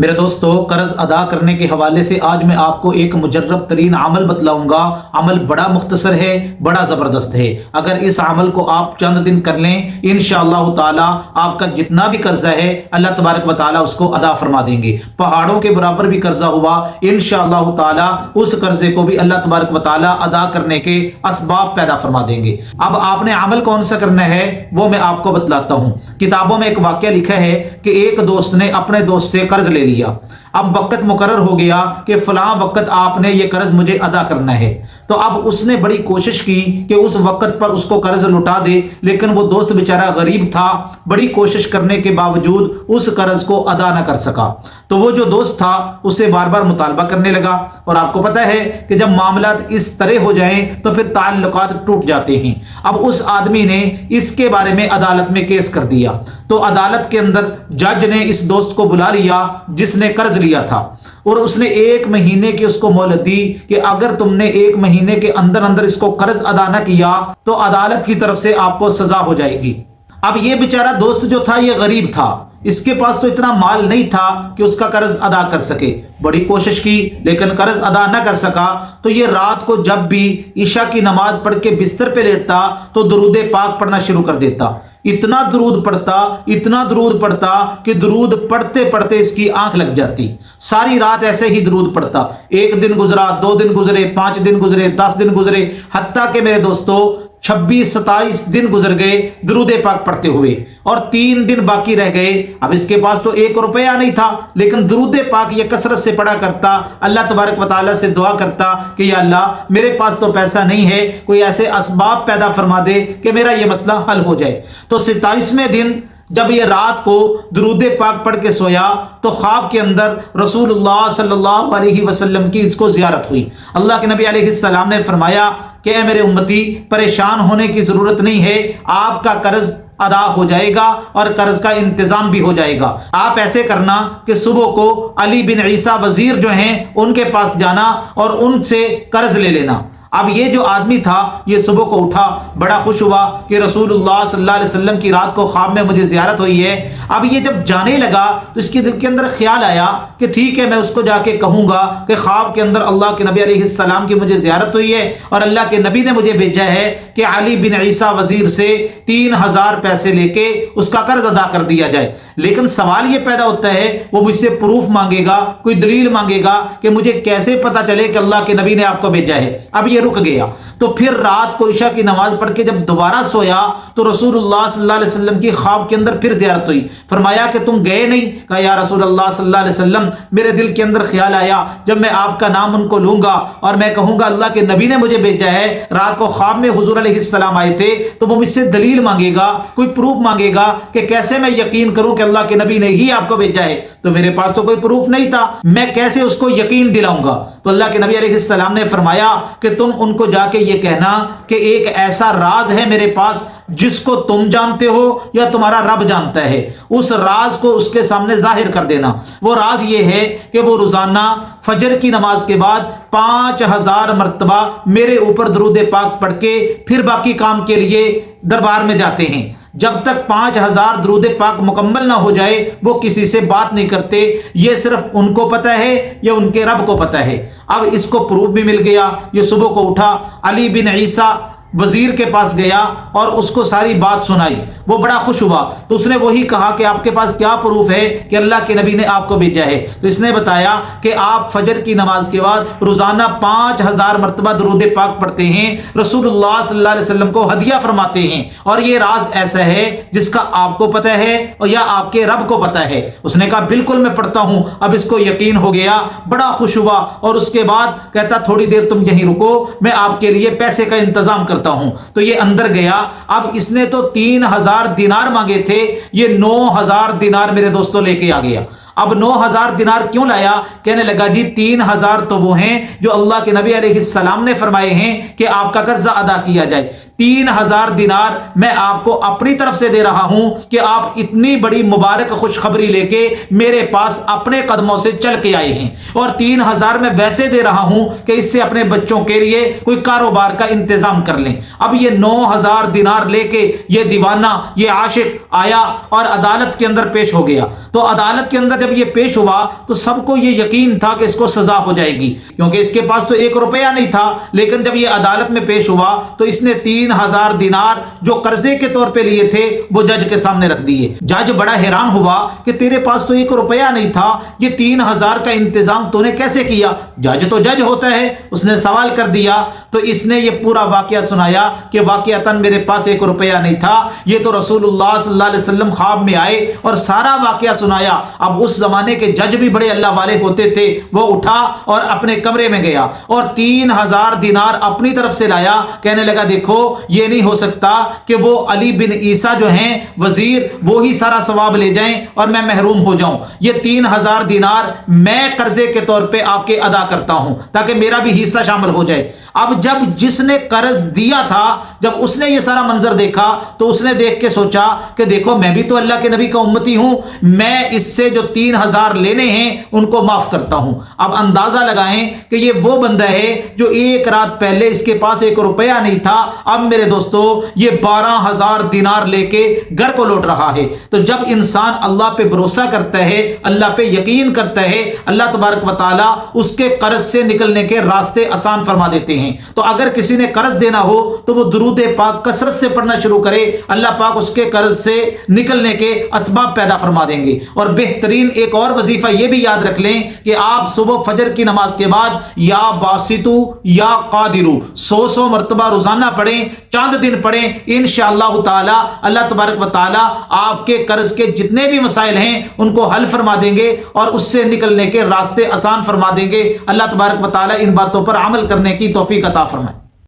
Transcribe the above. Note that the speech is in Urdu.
میرے دوستو، قرض ادا کرنے کے حوالے سے آج میں آپ کو ایک مجرب ترین عمل بتلاؤں گا۔ عمل بڑا مختصر ہے، بڑا زبردست ہے۔ اگر اس عمل کو آپ چند دن کر لیں، انشاءاللہ تعالی آپ کا جتنا بھی قرضہ ہے اللہ تبارک و تعالی اس کو ادا فرما دیں گے۔ پہاڑوں کے برابر بھی قرضہ ہوا، انشاءاللہ تعالی اس قرضے کو بھی اللہ تبارک و تعالی ادا کرنے کے اسباب پیدا فرما دیں گے۔ اب آپ نے عمل کون سا کرنا ہے وہ میں آپ کو بتلاتا ہوں۔ کتابوں میں ایک واقعہ لکھا ہے کہ ایک دوست نے اپنے دوست سے قرض لے لیا۔ اب وقت مقرر ہو گیا کہ فلاں وقت آپ نے یہ قرض مجھے ادا کرنا ہے، تو اب اس نے بڑی کوشش کی کہ اس وقت پر اس کو قرض لوٹا دے، لیکن وہ دوست بیچارہ غریب تھا، بڑی کوشش کرنے کے باوجود اس قرض کو ادا نہ کر سکا۔ تو وہ جو دوست تھا اس سے بار بار مطالبہ کرنے لگا، اور آپ کو پتہ ہے کہ جب معاملات اس طرح ہو جائیں تو پھر تعلقات ٹوٹ جاتے ہیں۔ اب اس آدمی نے اس کے بارے میں عدالت میں کیس کر دیا، تو عدالت کے اندر جج نے اس دوست کو بلا لیا جس نے قرض لیا تھا، اور اس نے 1 مہینے کی اس کو مہلت دی کہ اگر تم نے 1 مہینے کے اندر اندر اس کو قرض ادا نہ کیا تو عدالت کی طرف سے آپ کو سزا ہو جائے گی۔ اب یہ بیچارہ دوست جو تھا یہ غریب تھا، اس کے پاس تو اتنا مال نہیں تھا کہ اس کا قرض ادا کر سکے۔ بڑی کوشش کی لیکن قرض ادا نہ کر سکا، تو یہ رات کو جب بھی عشاء کی نماز پڑھ کے بستر پہ لیٹتا تو درود پاک پڑھنا شروع کر دیتا۔ اتنا درود پڑھتا کہ درود پڑھتے پڑھتے اس کی آنکھ لگ جاتی۔ ساری رات ایسے ہی درود پڑھتا۔ 1 دن گزرا، 2 دن گزرے، 5 دن گزرے، 10 دن گزرے، حتیٰ کہ میرے دوستو 26-27 دن گزر گئے درود پاک پڑھتے ہوئے، اور 3 دن باقی رہ گئے۔ اب اس کے پاس تو 1 روپیہ نہیں تھا، لیکن درود پاک یہ کثرت سے پڑھا کرتا، اللہ تبارک و تعالیٰ سے دعا کرتا کہ یا اللہ میرے پاس تو پیسہ نہیں ہے، کوئی ایسے اسباب پیدا فرما دے کہ میرا یہ مسئلہ حل ہو جائے۔ تو 27ویں دن جب یہ رات کو درود پاک پڑھ کے سویا تو خواب کے اندر رسول اللہ صلی اللہ علیہ وسلم کی اس کو زیارت ہوئی۔ اللہ کے نبی علیہ السلام نے فرمایا کہ اے میرے امتی، پریشان ہونے کی ضرورت نہیں ہے، آپ کا قرض ادا ہو جائے گا اور قرض کا انتظام بھی ہو جائے گا۔ آپ ایسے کرنا کہ صبح کو علی بن عیسیٰ وزیر جو ہیں ان کے پاس جانا اور ان سے قرض لے لینا۔ اب یہ جو آدمی تھا یہ صبح کو اٹھا، بڑا خوش ہوا کہ رسول اللہ صلی اللہ علیہ وسلم کی رات کو خواب میں مجھے زیارت ہوئی ہے۔ اب یہ جب جانے لگا تو اس کے دل کے اندر خیال آیا کہ ٹھیک ہے، میں اس کو جا کے کہوں گا کہ خواب کے اندر اللہ کے نبی علیہ السلام کی مجھے زیارت ہوئی ہے اور اللہ کے نبی نے مجھے بھیجا ہے کہ علی بن عیسیٰ وزیر سے 3000 پیسے لے کے اس کا قرض ادا کر دیا جائے۔ لیکن سوال یہ پیدا ہوتا ہے، وہ مجھ سے پروف مانگے گا، کوئی دلیل مانگے گا کہ مجھے کیسے پتا چلے کہ اللہ کے نبی نے آپ کو بھیجا ہے۔ اب یہ رک گیا، تو پھر رات کو عشاء کی نماز پڑھ کے جب دوبارہ سویا تو رسول اللہ صلی اللہ علیہ وسلم کی خواب کے اندر پھر زیارت ہوئی۔ فرمایا کہ تم گئے نہیں؟ کہا یا رسول اللہ صلی اللہ علیہ وسلم، میرے دل کے اندر خیال آیا جب میں آپ کا نام ان کو لوں گا اور میں کہوں گا اللہ کے نبی نے مجھے بھیجا ہے، رات کو خواب میں حضور علیہ السلام آئے تھے، تو وہ مجھ سے دلیل مانگے گا، کوئی پروف مانگے گا کہ کیسے میں یقین کروں کہ اللہ کے نبی نے ہی آپ کو بھیجا ہے، تو میرے پاس تو کوئی پروف نہیں تھا، میں کیسے اس کو یقین دلاؤں گا؟ تو اللہ کے نبی علیہ السلام نے فرمایا کہ تم ان کو جا کے یہ کہنا کہ ایک ایسا راز ہے میرے پاس جس کو تم جانتے ہو یا تمہارا رب جانتا ہے، اس راز کو اس کے سامنے ظاہر کر دینا۔ وہ راز یہ ہے کہ وہ روزانہ فجر کی نماز کے بعد 5000 مرتبہ میرے اوپر درود پاک پڑھ کے پھر باقی کام کے لیے دربار میں جاتے ہیں۔ جب تک 5000 درود پاک مکمل نہ ہو جائے وہ کسی سے بات نہیں کرتے، یہ صرف ان کو پتہ ہے یا ان کے رب کو پتہ ہے۔ اب اس کو پروف بھی مل گیا، یہ صبح کو اٹھا، علی بن عیسیٰ وزیر کے پاس گیا اور اس کو ساری بات سنائی۔ وہ بڑا خوش ہوا، تو اس نے وہی کہا کہ آپ کے پاس کیا پروف ہے کہ اللہ کے نبی نے آپ کو بھیجا ہے؟ تو اس نے بتایا کہ آپ فجر کی نماز کے بعد روزانہ 5000 مرتبہ درود پاک پڑھتے ہیں، رسول اللہ صلی اللہ علیہ وسلم کو ہدیہ فرماتے ہیں، اور یہ راز ایسا ہے جس کا آپ کو پتہ ہے اور یا آپ کے رب کو پتہ ہے۔ اس نے کہا بالکل میں پڑھتا ہوں۔ اب اس کو یقین ہو گیا، بڑا خوش ہوا، اور اس کے بعد کہتا تھوڑی دیر تم یہیں رکو، میں آپ کے لیے پیسے کا انتظام کرتا ہوں۔ تو یہ اندر گیا۔ اب اس نے تو 3000 دینار مانگے تھے، یہ 9000 دینار میرے دوستوں لے کے آ گیا۔ اب 9000 دینار کیوں لایا؟ کہنے لگا جی 3000 تو وہ ہیں جو اللہ کے نبی علیہ السلام نے فرمائے ہیں کہ آپ کا قرضہ ادا کیا جائے، 3000 دینار میں آپ کو اپنی طرف سے دے رہا ہوں کہ آپ اتنی بڑی مبارک خوشخبری لے کے میرے پاس اپنے قدموں سے چل کے آئے ہیں، اور 3000 میں ویسے دے رہا ہوں کہ اس سے اپنے بچوں کے لیے کوئی کاروبار کا انتظام کر لیں۔ اب یہ 9000 دینار لے کے یہ دیوانہ، یہ عاشق آیا اور عدالت کے اندر پیش ہو گیا۔ تو عدالت کے اندر جب یہ پیش ہوا تو سب کو یہ یقین تھا کہ اس کو سزا ہو جائے گی، کیونکہ اس کے پاس تو 1 روپیہ نہیں تھا، لیکن جب یہ عدالت میں پیش ہوا تو اس نے 3000 دینار جو قرضے کے طور پہ لیے تھے وہ جج کے سامنے رکھ دیے۔ جج بڑا حیران ہوا کہ تیرے پاس تو 1 روپیہ نہیں تھا، یہ 3000 کا انتظام تو نے کیسے کیا؟ جج تو جج ہوتا ہے، اس نے سوال کر دیا تو اس نے یہ پورا واقعہ سنایا کہ واقعتاً میرے پاس 1 روپیہ نہیں تھا، یہ تو رسول اللہ صلی اللہ علیہ وسلم خواب میں آئے اور سارا واقعہ سنایا۔ اب اس زمانے کے جج بھی بڑے اللہ والے ہوتے تھے، وہ اٹھا اور اپنے کمرے میں گیا اور 3000 دینار اپنی طرف سے لایا، کہنے لگا دیکھو یہ نہیں ہو سکتا کہ وہ علی بن عیسیٰ جو ہیں وزیر، وہی سارا ثواب لے جائیں اور میں محروم ہو جاؤں۔ یہ 3000 دینار میں قرضے کے طور پہ آپ کے ادا کرتا ہوں تاکہ میرا بھی حصہ شامل ہو جائے۔ اب جب جس نے قرض دیا تھا، جب اس نے یہ سارا منظر دیکھا تو اس نے دیکھ کے سوچا کہ دیکھو میں بھی تو اللہ کے نبی کا امتی ہوں، میں اس سے جو 3000 لینے ہیں ان کو معاف کرتا ہوں۔ اب اندازہ لگائیں کہ یہ وہ بندہ ہے جو 1 رات پہلے اس کے پاس 1 روپیہ نہیں تھا، اب میرے دوستو یہ 12000 دینار لے کے گھر کو لوٹ رہا ہے۔ تو جب انسان اللہ پہ بھروسہ کرتا ہے، اللہ پہ یقین کرتا ہے، اللہ تبارک و تعالیٰ اس کے قرض سے نکلنے کے راستے آسان فرما دیتے ہیں۔ تو اگر کسی نے قرض دینا ہو تو وہ درود پاک کثرت سے پڑھنا شروع کرے، اللہ پاک اس کے قرض سے نکلنے کے اسباب پیدا فرما دیں گے۔ اور بہترین ایک اور وظیفہ یہ بھی یاد رکھ لیں کہ آپ صبح فجر کی نماز کے بعد یا باسطو یا قادرو 100 مرتبہ روزانہ پڑھیں، چاند دن پڑھیں، انشاءاللہ تعالی اللہ تبارک و تعالی آپ کے قرض کے جتنے بھی مسائل ہیں ان کو حل فرما دیں گے اور اس سے نکلنے کے راستے آسان فرما دیں گے۔ اللہ تبارک و تعالی ان باتوں پر عمل کرنے کی توفیق عطا فرمائے۔